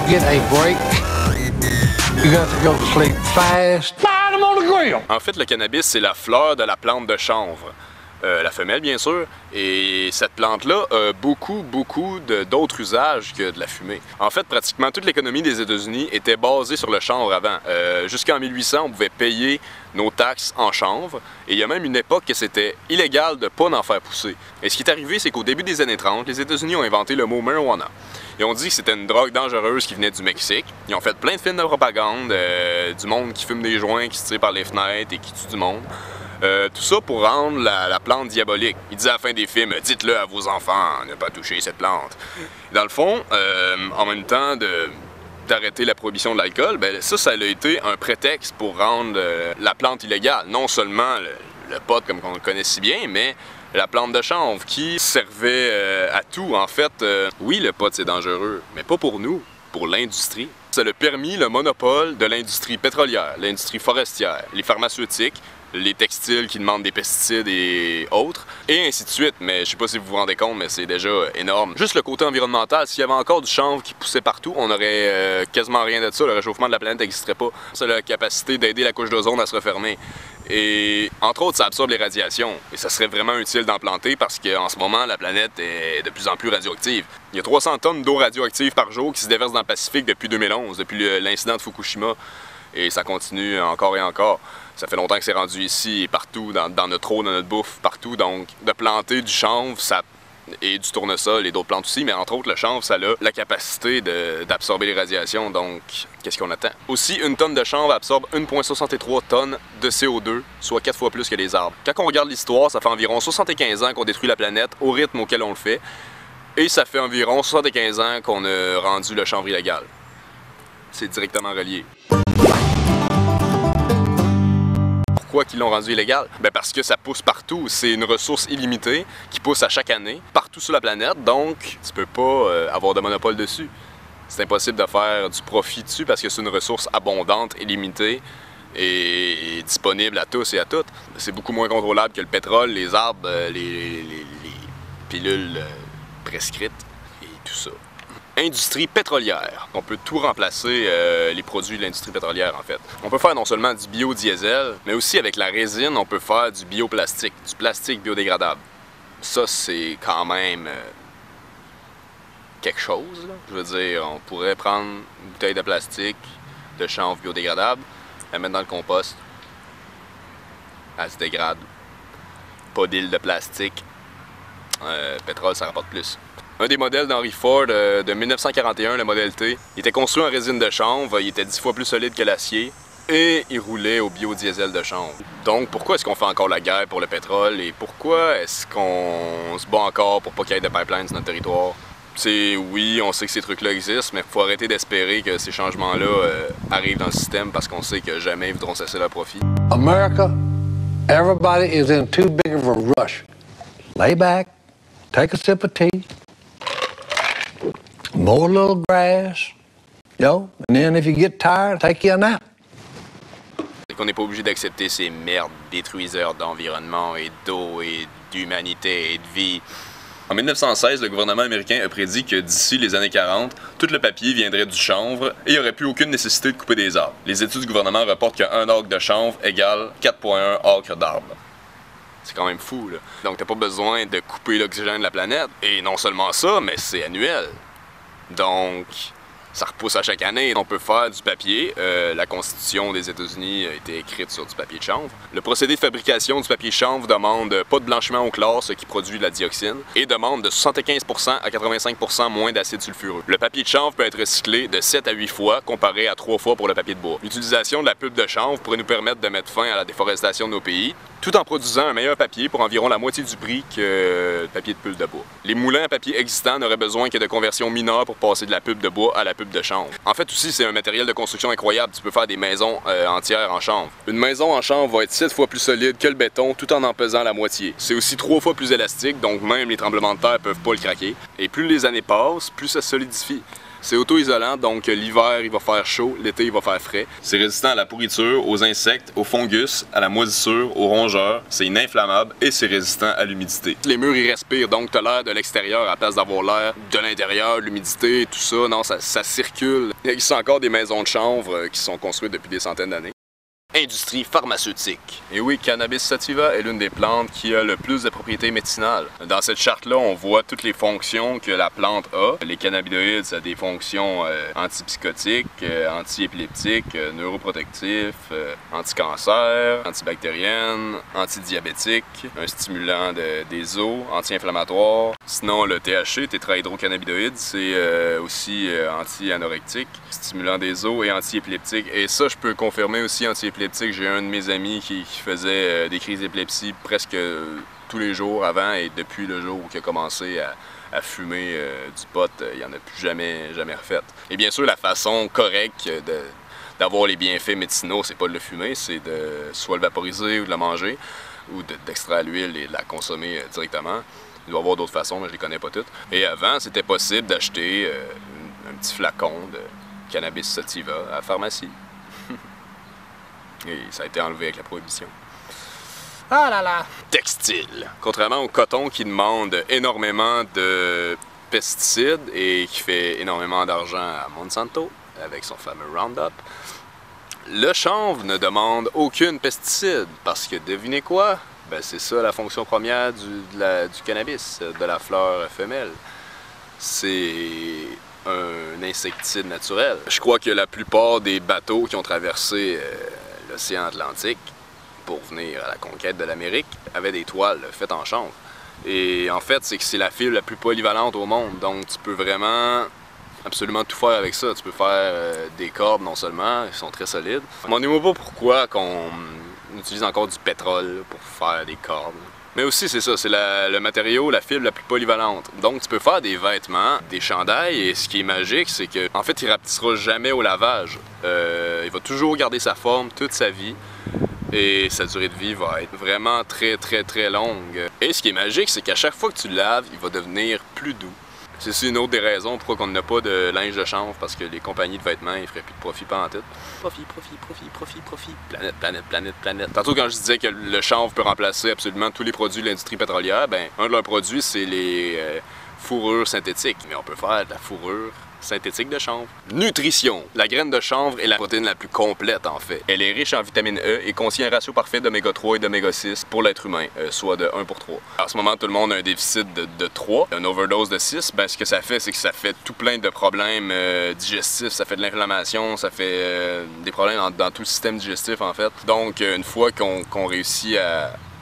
get a break. You got to go to sleep fast. Find them on the grill. En fait, le cannabis, c'est la fleur de la plante de chanvre. La femelle, bien sûr, et cette plante-là a beaucoup d'autres usages que de la fumée. En fait, pratiquement toute l'économie des États-Unis était basée sur le chanvre avant. Jusqu'en 1800, on pouvait payer nos taxes en chanvre, et il y a même une époque que c'était illégal de ne pas en faire pousser. Et ce qui est arrivé, c'est qu'au début des années 30, les États-Unis ont inventé le mot marijuana. Ils ont dit que c'était une drogue dangereuse qui venait du Mexique. Ils ont fait plein de films de propagande, du monde qui fume des joints, qui se tire par les fenêtres et qui tue du monde. Tout ça pour rendre la plante diabolique. Il disait à la fin des films, dites-le à vos enfants, ne pas toucher cette plante. Dans le fond, en même temps d'arrêter la prohibition de l'alcool, ben ça a été un prétexte pour rendre la plante illégale. Non seulement le pot comme on le connaît si bien, mais la plante de chanvre qui servait à tout. En fait, oui, le pot c'est dangereux, mais pas pour nous, pour l'industrie. Ça a permis le monopole de l'industrie pétrolière, l'industrie forestière, les pharmaceutiques, les textiles qui demandent des pesticides et autres, et ainsi de suite. Mais je sais pas si vous vous rendez compte, mais c'est déjà énorme. Juste le côté environnemental, s'il y avait encore du chanvre qui poussait partout, on aurait quasiment rien de ça, le réchauffement de la planète n'existerait pas. Ça a la capacité d'aider la couche d'ozone à se refermer. Et entre autres, ça absorbe les radiations. Et ça serait vraiment utile d'en planter parce qu'en ce moment, la planète est de plus en plus radioactive. Il y a 300 tonnes d'eau radioactive par jour qui se déversent dans le Pacifique depuis 2011, depuis l'incident de Fukushima. Et ça continue encore et encore. Ça fait longtemps que c'est rendu ici et partout, dans notre eau, dans notre bouffe, partout. Donc, de planter du chanvre et du tournesol et d'autres plantes aussi, mais entre autres, le chanvre, ça a la capacité d'absorber les radiations. Donc, qu'est-ce qu'on attend? Aussi, une tonne de chanvre absorbe 1,63 tonnes de CO2, soit 4 fois plus que les arbres. Quand on regarde l'histoire, ça fait environ 75 ans qu'on détruit la planète au rythme auquel on le fait. Et ça fait environ 75 ans qu'on a rendu le chanvre illégal. C'est directement relié. Pourquoi qu'ils l'ont rendu illégal? Ben parce que ça pousse partout. C'est une ressource illimitée qui pousse à chaque année, partout sur la planète, donc tu peux pas avoir de monopole dessus. C'est impossible de faire du profit dessus parce que c'est une ressource abondante, illimitée et disponible à tous et à toutes. C'est beaucoup moins contrôlable que le pétrole, les arbres, les pilules prescrites et tout ça. Industrie pétrolière. On peut tout remplacer les produits de l'industrie pétrolière en fait. On peut faire non seulement du biodiesel, mais aussi avec la résine, on peut faire du bioplastique, du plastique biodégradable. Ça, c'est quand même quelque chose, là. Je veux dire, on pourrait prendre une bouteille de plastique, de chanvre biodégradable, la mettre dans le compost, elle se dégrade. Pas d'île de plastique, pétrole, ça rapporte plus. Un des modèles d'Henry Ford de 1941, le modèle T, il était construit en résine de chanvre, il était 10 fois plus solide que l'acier et il roulait au biodiesel de chanvre. Donc pourquoi est-ce qu'on fait encore la guerre pour le pétrole et pourquoi est-ce qu'on se bat encore pour pas qu'il y ait de pipelines sur notre territoire? Oui, on sait que ces trucs-là existent, mais il faut arrêter d'espérer que ces changements-là arrivent dans le système parce qu'on sait que jamais ils voudront cesser leur profit. America, everybody is in too big of a rush. Lay back, take a sip of tea. Mow a little grass, and then if you get tired, take you a nap. C'est qu'on n'est pas obligé d'accepter ces merdes détruiseurs d'environnement et d'eau et d'humanité et de vie. En 1916, le gouvernement américain a prédit que d'ici les années 40, tout le papier viendrait du chanvre et il n'y aurait plus aucune nécessité de couper des arbres. Les études du gouvernement rapportent qu'un acre de chanvre égale 4,1 acres d'arbres. C'est quand même fou, là. Donc t'as pas besoin de couper l'oxygène de la planète. Et non seulement ça, mais c'est annuel. Donc, ça repousse à chaque année. On peut faire du papier. La Constitution des États-Unis a été écrite sur du papier de chanvre. Le procédé de fabrication du papier de chanvre demande pas de blanchiment au chlore, ce qui produit de la dioxine, et demande de 75% à 85% moins d'acide sulfureux. Le papier de chanvre peut être recyclé de 7 à 8 fois, comparé à 3 fois pour le papier de bois. L'utilisation de la pulpe de chanvre pourrait nous permettre de mettre fin à la déforestation de nos pays, tout en produisant un meilleur papier pour environ la moitié du prix que le papier de pulpe de bois. Les moulins à papier existants n'auraient besoin que de conversions mineures pour passer de la pulpe de bois à la pulpe de chanvre. En fait aussi, c'est un matériel de construction incroyable. Tu peux faire des maisons entières en chanvre. Une maison en chanvre va être 7 fois plus solide que le béton tout en pesant la moitié. C'est aussi 3 fois plus élastique, donc même les tremblements de terre peuvent pas le craquer. Et plus les années passent, plus ça se solidifie. C'est auto-isolant, donc l'hiver il va faire chaud, l'été il va faire frais. C'est résistant à la pourriture, aux insectes, aux fungus, à la moisissure, aux rongeurs. C'est ininflammable et c'est résistant à l'humidité. Les murs ils respirent, donc t'as l'air de l'extérieur à la place d'avoir l'air de l'intérieur, l'humidité, tout ça. Non, ça circule. Il existe encore des maisons de chanvre qui sont construites depuis des centaines d'années. Industrie pharmaceutique. Et oui, Cannabis sativa est l'une des plantes qui a le plus de propriétés médicinales. Dans cette charte-là, on voit toutes les fonctions que la plante a. Les cannabinoïdes, ça a des fonctions antipsychotiques, antiépileptiques, neuroprotectifs, anti-cancer, antibactériennes, antidiabétiques, un stimulant des os, anti-inflammatoire. Sinon, le THC, tétrahydrocannabinoïde, c'est aussi anti-anorectique, stimulant des os et anti-épileptique. Et ça, je peux confirmer aussi anti-épileptique. J'ai un de mes amis qui faisait des crises d'épilepsie presque tous les jours avant, et depuis le jour où il a commencé à fumer du pot, il n'en a plus jamais refait. Et bien sûr, la façon correcte d'avoir les bienfaits médicinaux, c'est pas de le fumer, c'est de soit le vaporiser ou de le manger, ou d'extraire l'huile et de la consommer directement. Il doit y avoir d'autres façons, mais je les connais pas toutes. Et avant, c'était possible d'acheter un petit flacon de cannabis sativa à la pharmacie. Et ça a été enlevé avec la prohibition. Ah là là! Textile. Contrairement au coton qui demande énormément de pesticides et qui fait énormément d'argent à Monsanto avec son fameux Roundup, le chanvre ne demande aucune pesticide parce que devinez quoi? Ben c'est ça la fonction première du cannabis, de la fleur femelle. C'est un insecticide naturel. Je crois que la plupart des bateaux qui ont traversé l'océan Atlantique pour venir à la conquête de l'Amérique avaient des toiles faites en chanvre. Et en fait, c'est que c'est la fibre la plus polyvalente au monde, donc tu peux vraiment absolument tout faire avec ça. Tu peux faire des cordes non seulement, ils sont très solides. Je m'en demande pas pourquoi qu'on utilise encore du pétrole pour faire des cordes. Mais aussi, c'est ça, c'est le matériau, la fibre la plus polyvalente. Donc, tu peux faire des vêtements, des chandails, et ce qui est magique, c'est que, en fait, il rapetissera jamais au lavage. Il va toujours garder sa forme toute sa vie, et sa durée de vie va être vraiment très longue. Et ce qui est magique, c'est qu'à chaque fois que tu le laves, il va devenir plus doux. C'est une autre des raisons pourquoi on n'a pas de linge de chanvre, parce que les compagnies de vêtements, ils feraient plus de profit pendant tout. Profit. Planète. Tantôt, quand je disais que le chanvre peut remplacer absolument tous les produits de l'industrie pétrolière, ben, un de leurs produits, c'est les fourrures synthétiques. Mais on peut faire de la fourrure synthétique de chanvre. Nutrition. La graine de chanvre est la protéine la plus complète en fait. Elle est riche en vitamine E et contient un ratio parfait d'oméga 3 et d'oméga 6 pour l'être humain, soit de 1 pour 3. En ce moment, tout le monde a un déficit de 3, un overdose de 6. Ben, ce que ça fait, c'est que ça fait tout plein de problèmes digestifs, ça fait de l'inflammation, ça fait des problèmes dans tout le système digestif en fait. Donc, une fois qu'on réussit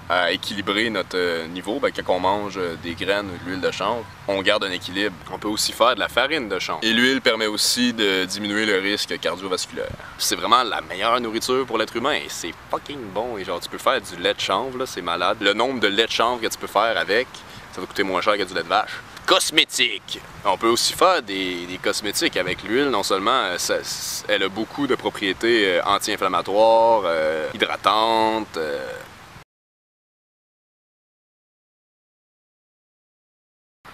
à équilibrer notre niveau, ben, quand on mange des graines ou de l'huile de chanvre, on garde un équilibre. On peut aussi faire de la farine de chanvre. Et l'huile permet aussi de diminuer le risque cardiovasculaire. C'est vraiment la meilleure nourriture pour l'être humain et c'est fucking bon. Et genre, tu peux faire du lait de chanvre, là, c'est malade. Le nombre de lait de chanvre que tu peux faire avec, ça va coûter moins cher que du lait de vache. Cosmétiques. On peut aussi faire des cosmétiques avec l'huile. Non seulement elle a beaucoup de propriétés anti-inflammatoires, hydratantes.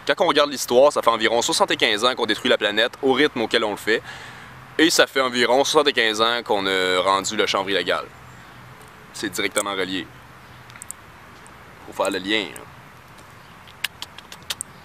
Quand on regarde l'histoire, ça fait environ 75 ans qu'on détruit la planète au rythme auquel on le fait. Et ça fait environ 75 ans qu'on a rendu le chanvre illégal. C'est directement relié. Faut faire le lien.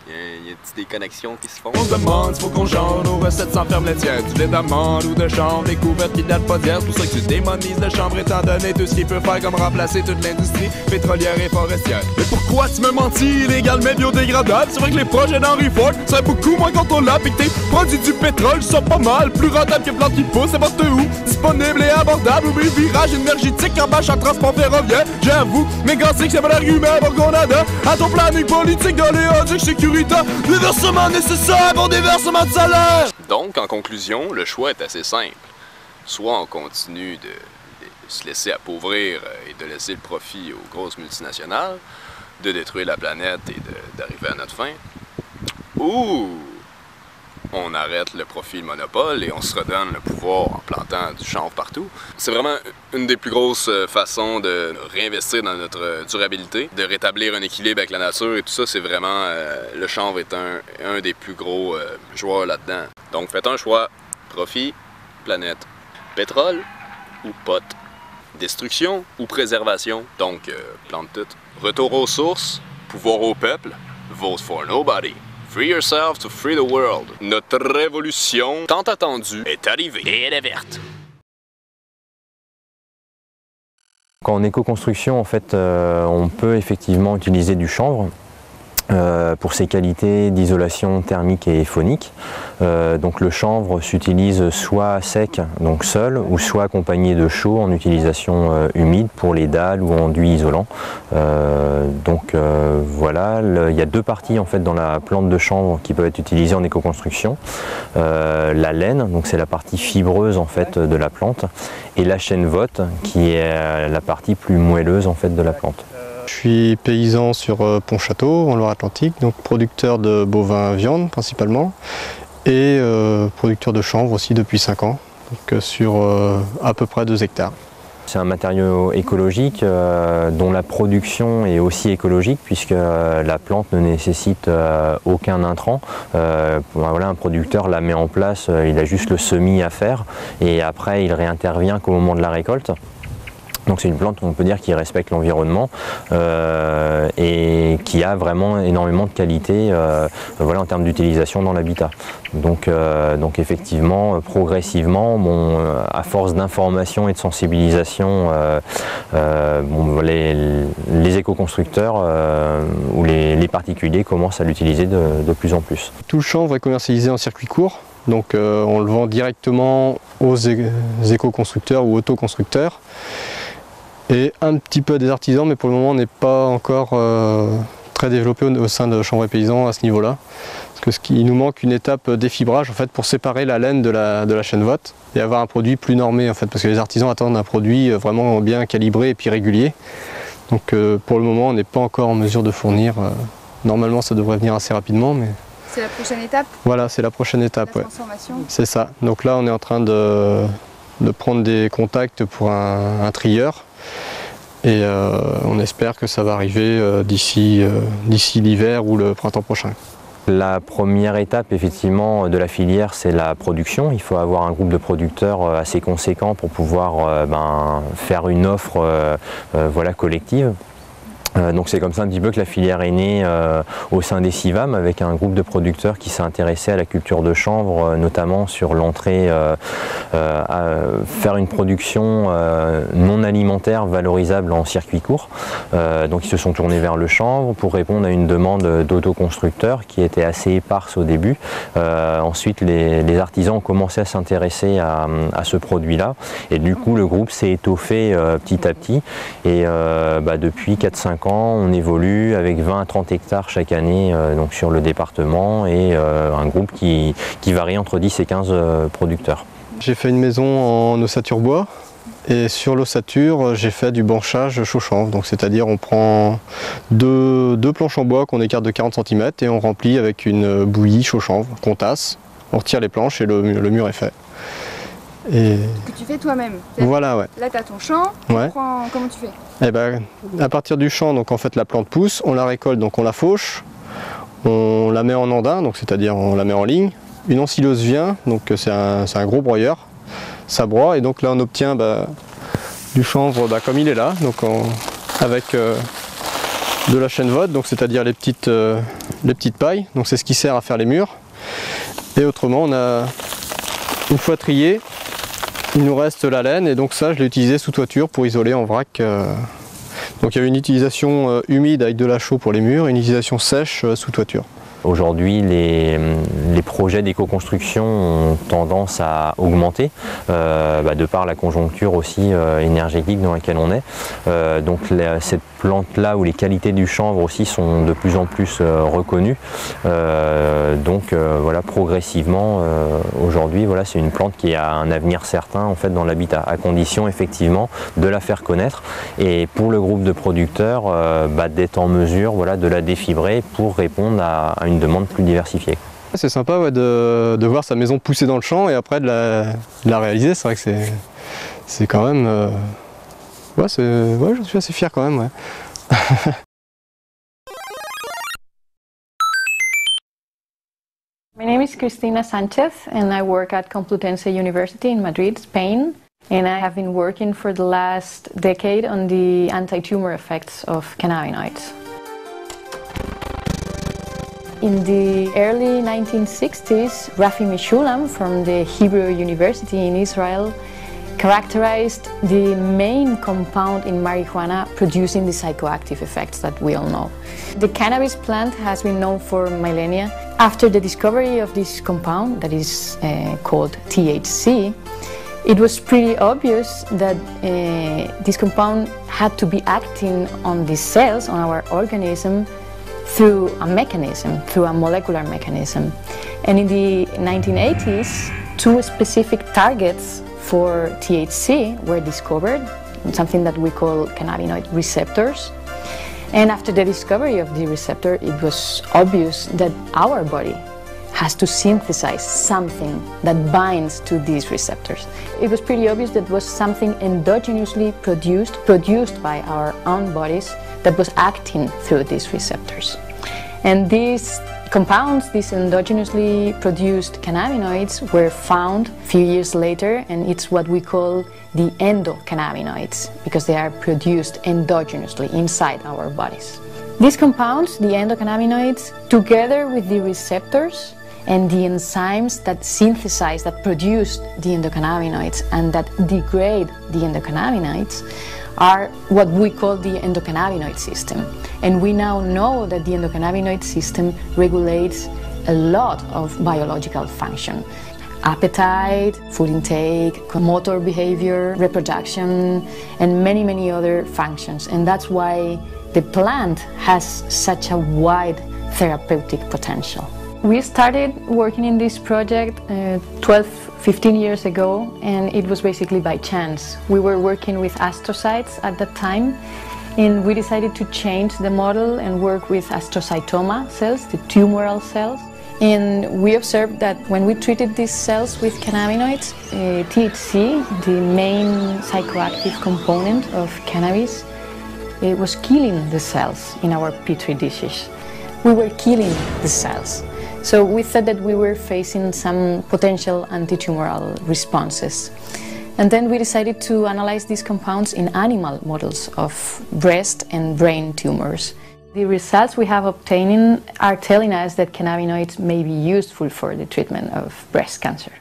Il y a des connexions qui se font. On se demande s'il faut qu'on change nos recettes sans ferme laitière. Du lait d'amande ou de chanvre, des couvertes qui datent pas d'hier. C'est pour ça que tu démonises le chanvre étant donné tout ce qu'il peut faire comme remplacer toute l'industrie pétrolière et forestière. Mais pourquoi tu me mentis, illégal mais biodégradable? C'est vrai que les projets d'Henry Ford seraient beaucoup moins contrôlables et que tes produits du pétrole sont pas mal plus rentables que plantes qui poussent n'importe où. Disponible et abordable, oublie le virage énergétique en bâche en transport ferroviaire. J'avoue, mais gars, c'est que c'est pas l'argument pour qu'on adore à ton planning politique d'oléoduc sécuritaire. Le versement nécessaire pour des versements de salaire! Donc, en conclusion, le choix est assez simple. Soit on continue de se laisser appauvrir et de laisser le profit aux grosses multinationales, de détruire la planète et d'arriver à notre fin, ou on arrête le profit, le monopole et on se redonne le pouvoir en plantant du chanvre partout. C'est vraiment une des plus grosses façons de réinvestir dans notre durabilité, de rétablir un équilibre avec la nature et tout ça, c'est vraiment, le chanvre est un des plus gros joueurs là-dedans. Donc faites un choix, profit, planète, pétrole ou pote, destruction ou préservation, donc plante tout. Retour aux sources, pouvoir au peuple, vote for nobody. Free yourself to free the world. Notre révolution, tant attendue, est arrivée et elle est verte. En éco-construction, en fait, on peut effectivement utiliser du chanvre pour ses qualités d'isolation thermique et phonique. Donc le chanvre s'utilise soit sec, donc seul, ou soit accompagné de chaud en utilisation humide pour les dalles ou enduits isolants. Voilà, il y a deux parties en fait dans la plante de chanvre qui peuvent être utilisées en éco-construction. La laine, donc c'est la partie fibreuse en fait de la plante, et la chènevotte qui est la partie plus moelleuse en fait de la plante. Je suis paysan sur Pontchâteau, en Loire-Atlantique, donc producteur de bovins viande principalement, et producteur de chanvre aussi depuis 5 ans, donc sur à peu près 2 hectares. C'est un matériau écologique dont la production est aussi écologique puisque la plante ne nécessite aucun intrant. Voilà, un producteur la met en place, il a juste le semis à faire et après il réintervient qu'au moment de la récolte. Donc c'est une plante, on peut dire, qui respecte l'environnement et qui a vraiment énormément de qualité voilà, en termes d'utilisation dans l'habitat. Donc effectivement, progressivement, bon, à force d'information et de sensibilisation, les éco-constructeurs ou les particuliers commencent à l'utiliser de plus en plus. Tout le chanvre est commercialisé en circuit court, donc on le vend directement aux éco-constructeurs ou autoconstructeurs. Et un petit peu des artisans, mais pour le moment on n'est pas encore très développé au sein de Chanvre et Paysan à ce niveau-là. Parce qu'il nous manque une étape défibrage en fait, pour séparer la laine de la chènevotte et avoir un produit plus normé en fait, parce que les artisans attendent un produit vraiment bien calibré et puis régulier. Donc pour le moment on n'est pas encore en mesure de fournir. Normalement ça devrait venir assez rapidement. Mais... C'est la prochaine étape? Voilà, c'est la prochaine étape. La transformation. Ouais. C'est ça. Donc là on est en train de prendre des contacts pour un trieur. Et on espère que ça va arriver d'ici l'hiver ou le printemps prochain. La première étape effectivement de la filière, c'est la production. Il faut avoir un groupe de producteurs assez conséquent pour pouvoir faire une offre voilà, collective. Donc c'est comme ça un petit peu que la filière est née au sein des CIVAM avec un groupe de producteurs qui s'est intéressé à la culture de chanvre, notamment sur l'entrée à faire une production non alimentaire valorisable en circuit court. Donc ils se sont tournés vers le chanvre pour répondre à une demande d'autoconstructeurs qui était assez éparse au début. Ensuite les artisans ont commencé à s'intéresser à ce produit-là et du coup le groupe s'est étoffé petit à petit et depuis 4-5 ans on évolue avec 20 à 30 hectares chaque année donc sur le département et un groupe qui varie entre 10 et 15 producteurs. J'ai fait une maison en ossature bois et sur l'ossature j'ai fait du branchage chaud chanvre, donc c'est-à-dire on prend deux planches en bois qu'on écarte de 40 cm et on remplit avec une bouillie chaud chanvre qu'on tasse, on retire les planches et le mur est fait. Et... Que tu fais toi-même. Voilà, ouais. Là, tu as ton champ, ouais. Comment tu fais? Eh ben, à partir du champ, donc en fait la plante pousse, on la récolte, donc on la fauche, on la met en andin, donc c'est-à-dire on la met en ligne. Une ensileuse vient, donc c'est un gros broyeur, ça broie et donc là on obtient du chanvre comme il est là, donc avec de la chènevotte, donc c'est-à-dire les petites pailles, donc c'est ce qui sert à faire les murs. Et autrement on a une fois trié. Il nous reste la laine et donc ça je l'ai utilisé sous toiture pour isoler en vrac. Donc il y avait une utilisation humide avec de la chaux pour les murs et une utilisation sèche sous toiture. Aujourd'hui, les projets d'éco-construction ont tendance à augmenter de par la conjoncture aussi énergétique dans laquelle on est. Donc cette plante-là où les qualités du chanvre aussi sont de plus en plus reconnues. Voilà, progressivement, aujourd'hui, voilà, c'est une plante qui a un avenir certain en fait dans l'habitat, à condition effectivement de la faire connaître et pour le groupe de producteurs d'être en mesure voilà, de la défibrer pour répondre à une demande plus diversifiée. C'est sympa ouais, de voir sa maison pousser dans le champ et après de la réaliser. C'est vrai que c'est quand même... ouais, je suis assez fier quand même. Ouais. My name is Cristina Sanchez and I work at Complutense University in Madrid, Spain. And I have been working for the last decade on the anti-tumor effects of cannabinoids. In the early 1960s, Rafi Meshulam from the Hebrew University in Israel characterized the main compound in marijuana producing the psychoactive effects that we all know. The cannabis plant has been known for millennia. After the discovery of this compound that is called THC, it was pretty obvious that this compound had to be acting on the cells, on our organism, through a mechanism, through a molecular mechanism. And in the 1980s, two specific targets for THC were discovered, something that we call cannabinoid receptors. And after the discovery of the receptor, it was obvious that our body has to synthesize something that binds to these receptors. It was pretty obvious that was something endogenously produced by our own bodies that was acting through these receptors. And these compounds, these endogenously produced cannabinoids, were found a few years later, and it's what we call the endocannabinoids, because they are produced endogenously inside our bodies. These compounds, the endocannabinoids, together with the receptors and the enzymes that synthesize, that produce the endocannabinoids and that degrade the endocannabinoids, are what we call the endocannabinoid system. And we now know that the endocannabinoid system regulates a lot of biological function. Appetite, food intake, motor behavior, reproduction, and many, many other functions. And that's why the plant has such a wide therapeutic potential. We started working in this project 15 years ago, and it was basically by chance. We were working with astrocytes at that time, and we decided to change the model and work with astrocytoma cells, the tumoral cells. And we observed that when we treated these cells with cannabinoids, THC, the main psychoactive component of cannabis, it was killing the cells in our petri dishes. We were killing the cells. So we thought that we were facing some potential anti-tumoral responses. And then we decided to analyze these compounds in animal models of breast and brain tumors. The results we have obtained are telling us that cannabinoids may be useful for the treatment of breast cancer.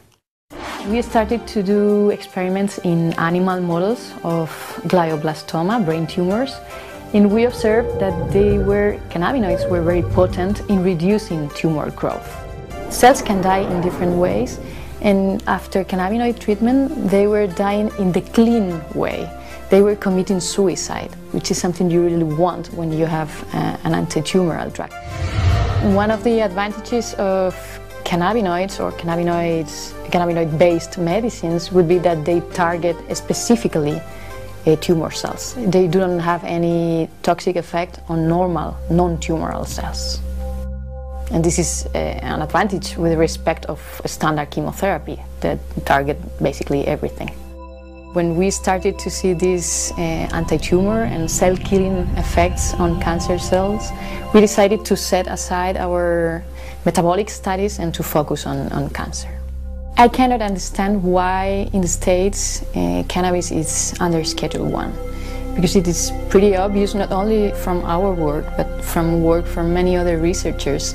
We started to do experiments in animal models of glioblastoma, brain tumors, and we observed that cannabinoids were very potent in reducing tumor growth. Cells can die in different ways, and after cannabinoid treatment, they were dying in the clean way. They were committing suicide, which is something you really want when you have an anti-tumoral drug. One of the advantages of cannabinoids or cannabinoid-based medicines would be that they target specifically tumor cells. They do not have any toxic effect on normal, non-tumoral cells. And this is an advantage with respect of standard chemotherapy that target basically everything. When we started to see these anti-tumor and cell-killing effects on cancer cells, we decided to set aside our metabolic studies and to focus on cancer. I cannot understand why in the States cannabis is under Schedule 1, because it is pretty obvious, not only from our work, but from work from many other researchers,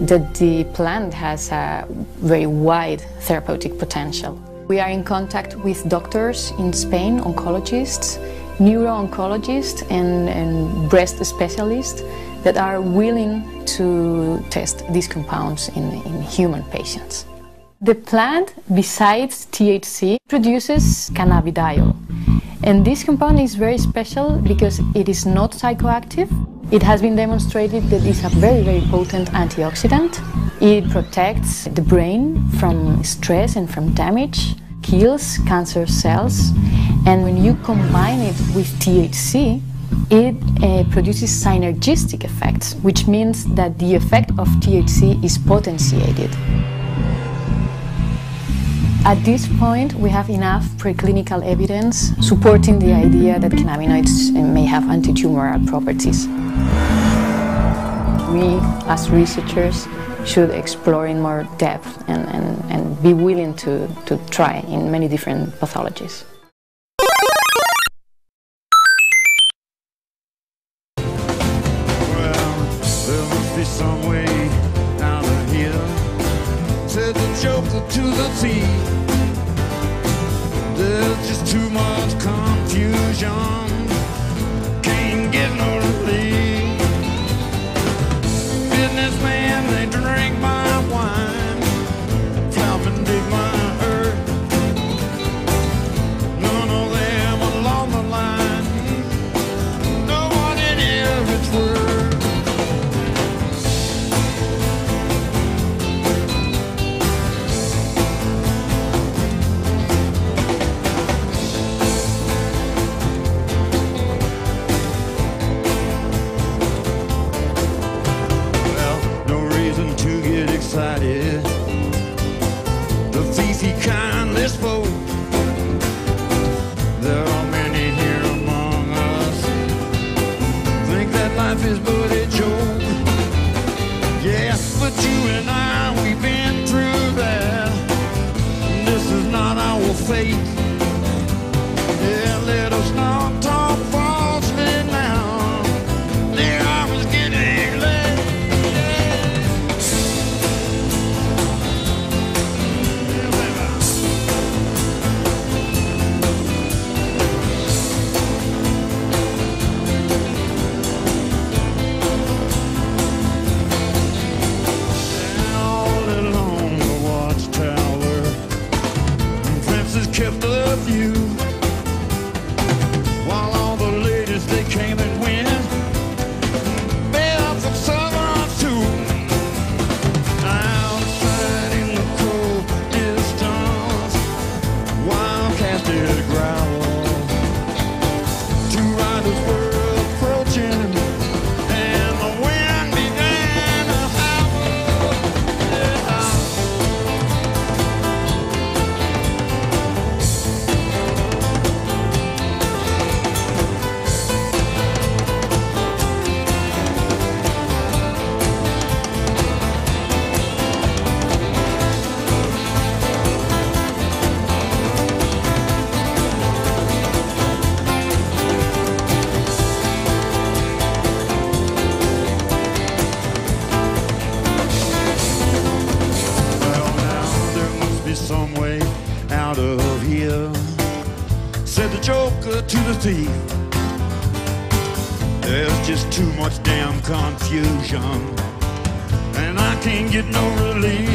that the plant has a very wide therapeutic potential. We are in contact with doctors in Spain, oncologists, neuro-oncologists and breast specialists that are willing to test these compounds in human patients. The plant, besides THC, produces cannabidiol. And this compound is very special because it is not psychoactive. It has been demonstrated that it's a very, very potent antioxidant. It protects the brain from stress and from damage, kills cancer cells, and when you combine it with THC, it produces synergistic effects, which means that the effect of THC is potentiated. At this point, we have enough preclinical evidence supporting the idea that cannabinoids may have anti-tumoral properties. We, as researchers, should explore in more depth and be willing to try in many different pathologies. Some way out of here, said the joker to the thief. There's just too much confusion, can't get no relief. Businessmen, they drink my wine, plowmen dig my earth. None of them along the line know what it is it's worth. The thiefy kindly spoke. There are many here among us think that life is but a joke. Yeah, but you and I, we've been through that. This is not our fate. Yeah, let us not talk falsely now. The hour is getting late. Kept the view while all the ladies they came and went, bed from southern too. Outside in the cold distance, wildcats did growl. Two riders were approaching, and the wind began to howl. Some way out of here, said the joker to the thief. There's just too much damn confusion, and I can't get no relief.